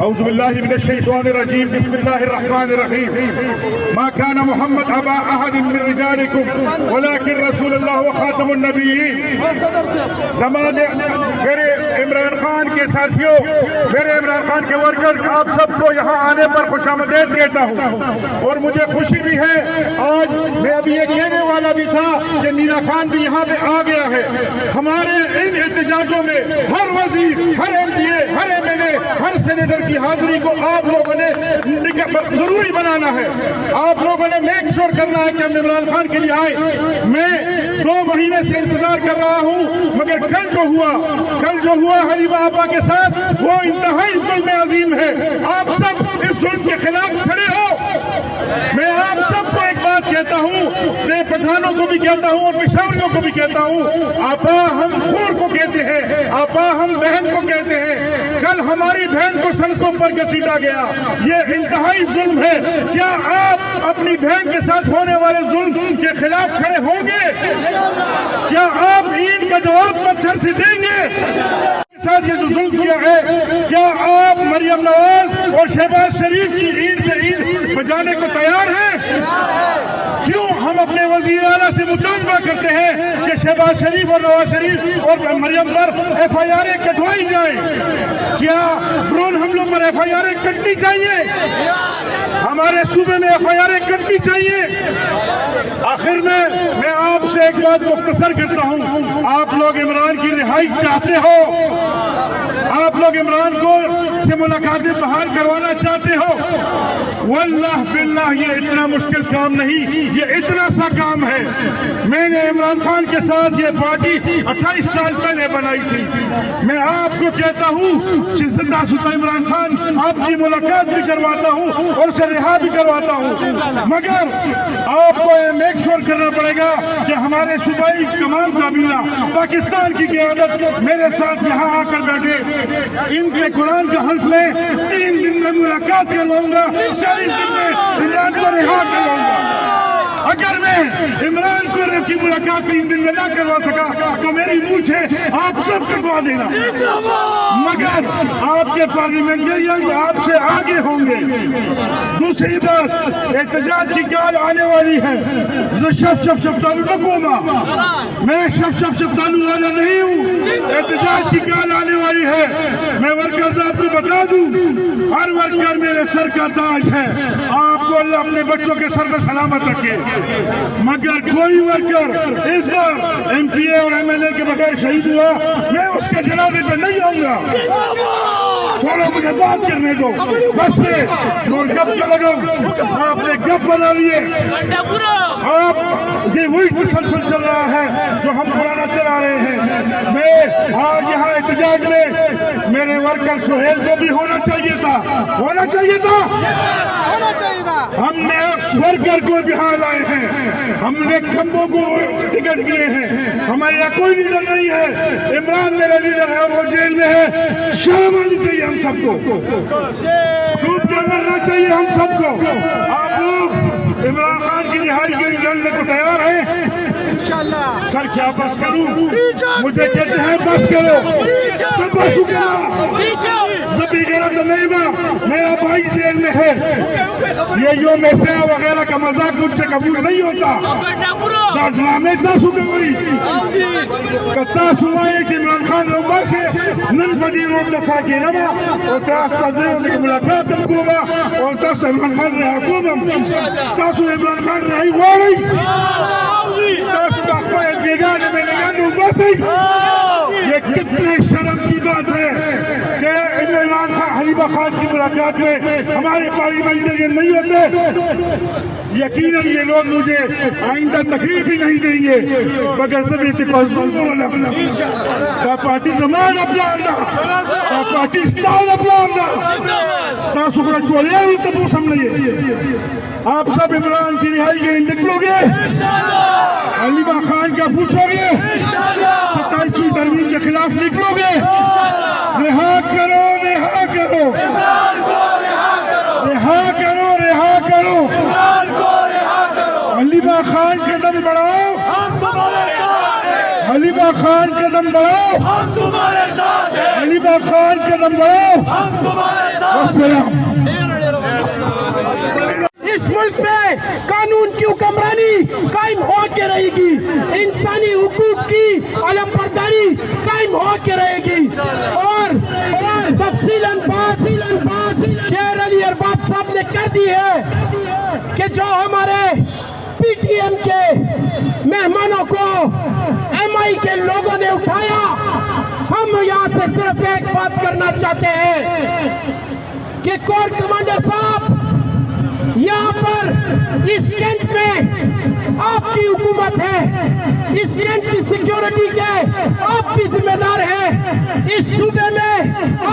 اعوذ باللہ من الشیطان الرجیم بسم اللہ الرحمن الرحیم ما كان محمد ابا احد من رجالکم ولكن رسول اللہ وخاتم النبیین. میرے عمران خان کے ساتھیوں، میرے عمران خان کے ورکر، آپ سب کو یہاں آنے پر خوش آمدید کہتا ہوں، اور مجھے خوشی بھی ہے. آج میں ابھی یہ کہنے والا بھی تھا کہ مینا خان بھی یہاں پہ آ گیا ہے. ہمارے ان احتجاجوں میں ہر وزیر، ہر ایم پی اے، ہر ایم ایل اے، ہر سینیٹر کی حاضری کو آپ لوگوں نے ضروری بنانا ہے. آپ لوگوں نے میک شور کرنا ہے کہ ہم عمران خان کے لیے آئے. میں 2 مہینے سے انتظار کر رہا ہوں، مگر کل جو ہوا حلیمہ آپا کے ساتھ، وہ انتہائی ظلم عظیم ہے. آپ سب اس ظلم کے خلاف کھڑے ہو. میں آپ سب کو ایک بات کہتا ہوں، میں پٹھانوں کو بھی کہتا ہوں اور پشاوریوں کو بھی کہتا ہوں، آپا ہم خور کو کہتے ہیں، آپا ہم بہن کو کہتے ہیں. کل ہماری بہن کو سڑکوں پر گھسیٹا گیا، یہ انتہائی ظلم ہے. کیا آپ اپنی بہن کے ساتھ ہونے والے ظلم کے خلاف کھڑے ہوں گے؟ کیا آپ اینٹ کا جواب پتھر سے دیں گے؟ ساتھ یہ جو ظلم کیا ہے، کیا آپ مریم نواز اور شہباز شریف کی اینٹ سے اینٹ بجانے کو تیار ہیں؟ کیوں ہم اپنے وزیر اعلیٰ سے مطالبہ کرتے ہیں کہ شہباز شریف اور نواز شریف اور مریم پر ایف آئی آریں کٹوائی جائیں؟ کیا ڈرون حملوں پر ایف آئی آریں کٹنی چاہیے؟ ہمارے صوبے میں ایف آئی آریں کٹنی چاہیے؟ آخر میں آپ سے ایک بات مختصر کرتا ہوں، آپ لوگ عمران کی رہائی چاہتے ہو، آپ لوگ عمران کو سے ملاقاتیں بحال کروانا چاہتے ہو. واللہ باللہ یہ اتنا مشکل کام نہیں، یہ اتنا سا کام ہے. میں نے عمران خان کے ساتھ یہ پارٹی 28 سال پہلے بنائی تھی. میں آپ کو کہتا ہوں کہ زندہ شدہ عمران خان آپ کی ملاقات بھی کرواتا ہوں اور اسے رہا بھی کرواتا ہوں، مگر آپ کو یہ میک شور کرنا پڑے گا کہ ہمارے صوبائی تمام کابینہ پاکستان کی قیادت میرے ساتھ یہاں آ کر بیٹھے. ان کے قرآن کا حلف لیں، 3 دن میں ملاقات کرواؤں گا، 40 دن میں عمران کو رہا کرواؤں گا. اگر میں عمران کو کی ملاقات 3 دن میں نہ کروا سکا تو میری مونچھیں آپ سب کروا دینا، مگر آپ کے پارلیمنٹرینز آپ سے آگے ہوں گے. دوسری بات، احتجاج کی کال آنے والی ہے. شف تالو نکوما، میں شف تالو والا نہیں ہوں. احتجاج کی کال آنے والی ہے. میں ورکرز آپ کو بتا دوں، ہر ورکر میرے سر کا تاج ہے. آپ کو اللہ اپنے بچوں کے سر پر سلامت رکھے، مگر کوئی ورکر اس بار ایم پی اے اور ایم ایل اے کے بغیر شہید ہوا، میں اس کے جنازے پہ نہیں آؤں گا. تھوڑا مجھے بات کرنے دو، بس اور گپ کا لگاؤ. آپ نے گپ بنا لیے، آپ یہ وہی مسلسل چل رہا ہے جو ہم پرانا چلا رہے ہیں. میں آج یہاں احتجاج میں میرے ورکر سہیل کو بھی ہونا چاہیے تھا. ہم نے ورکر کو بہار لائے ہیں، ہم نے کھمبوں کو ٹکٹ دیے ہیں. ہمارے یہاں کوئی لیڈر نہیں ہے. عمران میرا لیڈر ہے، وہ جیل میں ہے. شرم آنی چاہیے ہم سب کو، ڈوب کے مرنا چاہیے ہم سب کو. آپ لوگ عمران خان کی رہائی کے لیے لڑنے کو تیار ہیں؟ سر کیا بس کروں؟ مجھے کہتے ہیں بس کرو. سبھی غیرت نہیں، میرا بھائی جیل میں ہے. یہ یوم سیاہ وغیرہ کا مذاق مجھ سے قبول نہیں ہوتا. ڈرامے تاسو کوئی تاسو وایي چې عمران خان روباسي نن په دې روډ لخوا کېنم او تاسو ته ملاقات کوم او تاسو عمران خان رها کوم. تاسو عمران خان رهي غواړئ، تاسو د خپل بیګانه مېلګان روباسي. یہ کتنے شرم کی بات ہے کہ عمران خان حلیمہ خان کی ملاقات میں ہمارے پارلیمنٹرین نہیں ہوتے. یقیناً یہ لوگ مجھے آئندہ تکلیف ہی نہیں دیں گے، مگر سب پارٹی زمان اپنا پارٹی اسٹائل اپنا تاسو کو چولیا ہی تبو سمجھئے. آپ سب عمران کی رہائی کے نکلو گے، حلیمہ خان کا پوچھو گے، 27ویں ترمیم کے خلاف نکلو گے. رہا کرو، رہا کرو، رہا کرو، رہا کرو. حلیمہ خان قدم بڑھاؤ، حلیمہ باغ خان قدم بڑھاؤ، ہم تمہارے ساتھ ہیں، علی باغ خان قدم بڑھاؤ. ہم تمہارے ساتھ السلام. اس ملک میں قانون کی حکمرانی قائم ہو کے رہے گی، انسانی حقوق کی علم برداری قائم ہو کے رہے گی. اور تفصیلاً شیر علی ارباب صاحب نے کر دی ہے کہ جو ہمارے پی ٹی ایم کے مہمانوں کو ایم آئی کے لوگوں نے اٹھایا، ہم یہاں سے صرف ایک بات کرنا چاہتے ہیں کہ کور کمانڈر صاحب، یہاں پر اس کینٹ میں آپ کی حکومت ہے، اس کینٹ کی سیکیورٹی کے آپ بھی ذمہ دار ہیں، اس صوبے میں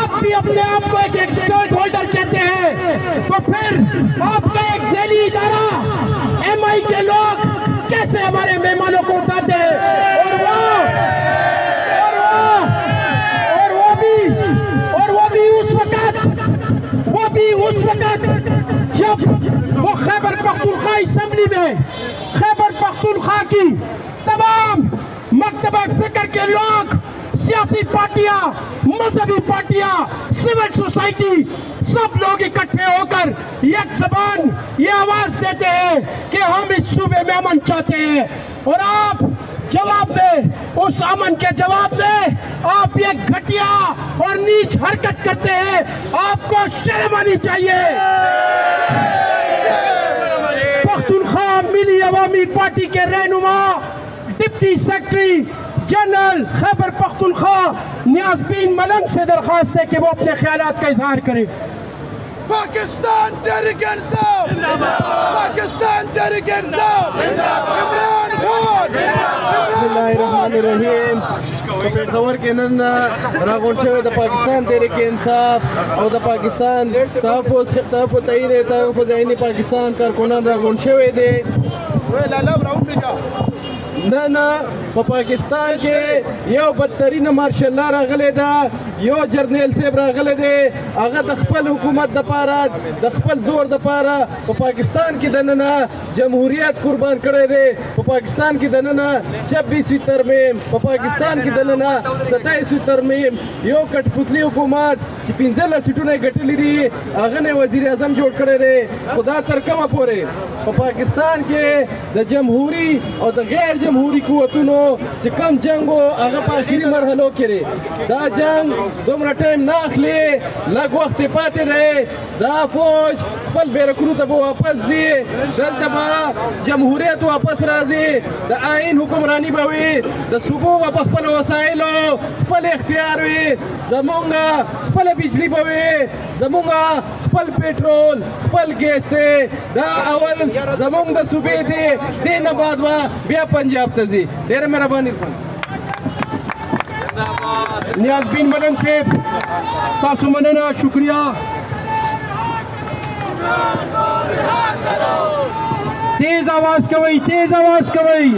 آپ بھی اپنے آپ کو ایک اسٹیک ہولڈر کہتے ہیں، تو پھر آپ کا ایک ذیلی ادارہ ایم آئی کے لوگ کیسے ہمارے مہمانوں کو اٹھاتے ہیں؟ اور وہ بھی اس وقت جب وہ خیبر پختونخوا اسمبلی میں خیبر پختونخوا کی تمام مکتبہ فکر کے لوگ، سیاسی پارٹیاں، مذہبی پارٹیاں، سول سوسائٹی، سب لوگ اکٹھے ہو کر یک زبان یہ آواز دیتے ہیں کہ ہم اس صوبے میں امن چاہتے ہیں. اور آپ جواب میں، اس امن کے جواب میں آپ یہ گھٹیا اور نیچ حرکت کرتے ہیں. آپ کو شرم آنی چاہیے. پختونخوا ملی عوامی پارٹی کے رہنما deputy secretary general Khyber Pakhtunkhwa نیاز بین ملنگ سے درخواست ہے کہ وہ اپنے خیالات کا اظہار کرے. پاکستان تحریک انصاف، پاکستان تحریک انصاف، عمران خان. بسم الله الرحمن الرحیم. په پېښور کې نن راغونډ شوی د پاکستان تحریک انصاف او د پاکستان تحفظ عیني پاکستان کارکنان راغونډ شوی دی. نن په پاکستان کې یو بدترین مارشل لا راغلی ده، یو جرنیل صاحب راغلی دی، هغه د خپل حکومت دپاره، د خپل زور دپاره په پاکستان کې دننه جمهوریت قربان کړی دی. په پاکستان کې دننه 26وی ترمیم، په پاکستان کې دننه 27وی ترمیم، یو کټپوتلی حکومت چې 15 سیټونه یې ګټلي دي، هغه نه وزیر اعظم جوړ کړی دی. خو دا تر کومه پورې په پاکستان کې د جمهوري او د غیر جمهوري قوتونو چې کم جنگ و هغه په آخري مرحلو کې دی. دا جنگ دومره ټایم نه اخلي، لږ وخت یې پاتې دی. دا فوج خپل بیرکونو ته به واپس ځي، دلته به جمهوریت واپس راځي، د آئین حکمرانی به وي، د صوبو به په خپلو وسایلو خپل اختیار وي، زمونږ خپله بجلي به وي، زمونږ خپل پیټرول، خپل ګیس دی. دا اول زمونږ د صوبې دی، دې نه بعد به بیا پنجاب ته ځي. ډېره مهرباني. نیاز بین ملنگ صاحب ستاسو مننه، شکریہ. تیز آواز کوئی، تیز آواز کوئی.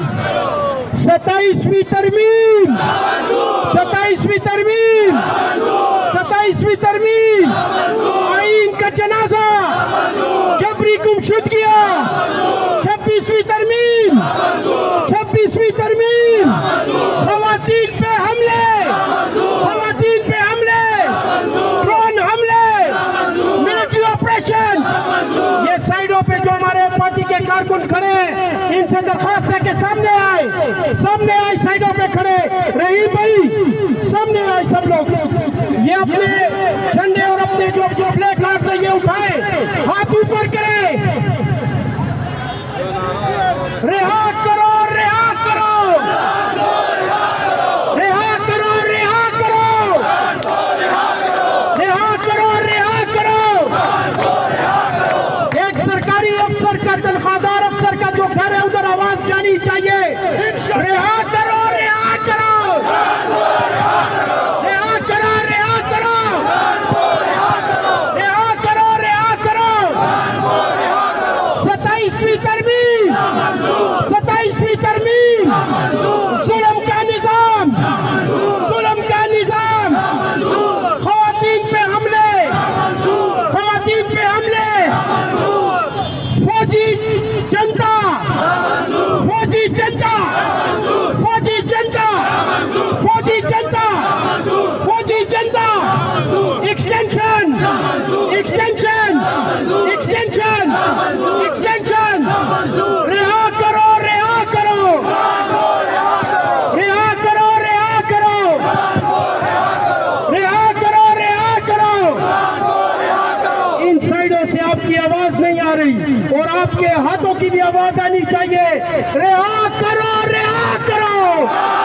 27ویں ترمیم، 27ویں ترمیم، 27ویں ترمیم، آئین کا جنازہ جبری گمشدگیاں. 26ویں ترمیم، 26ویں ترمیم، خواتین پہ حملے، خواتین پہ حملے، ڈرون حملے، ملٹری آپریشن. یہ سائیڈوں پہ جو ہمارے پارٹی کے کارکن کھڑے ہیں، ان سے درخواست ہے کہ سامنے آئے، سامنے آئے، سائیڈوں پہ کھڑے. رحیم بھائی سامنے آئے سب لوگ. یہ اپنے جھنڈے اور اپنے جو پلیٹ کارڈ سے یہ اٹھائے، ہاتھ اوپر کرے. رہا کرو، رہا کرو، رہا کرو، رہا کرو، رہا کرو، رہا کرو. ایک سرکاری افسر کا، تنخواہ دار افسر کا جو گھر ہے ادھر آواز جانی چاہیے. رہا کرو، رہا کرو، رہا کرو، رہا کرو، رہا کرو، رہا کرو. 27ویں ترمیم، آواز آنی چاہیے، رہا کرو، رہا کرو۔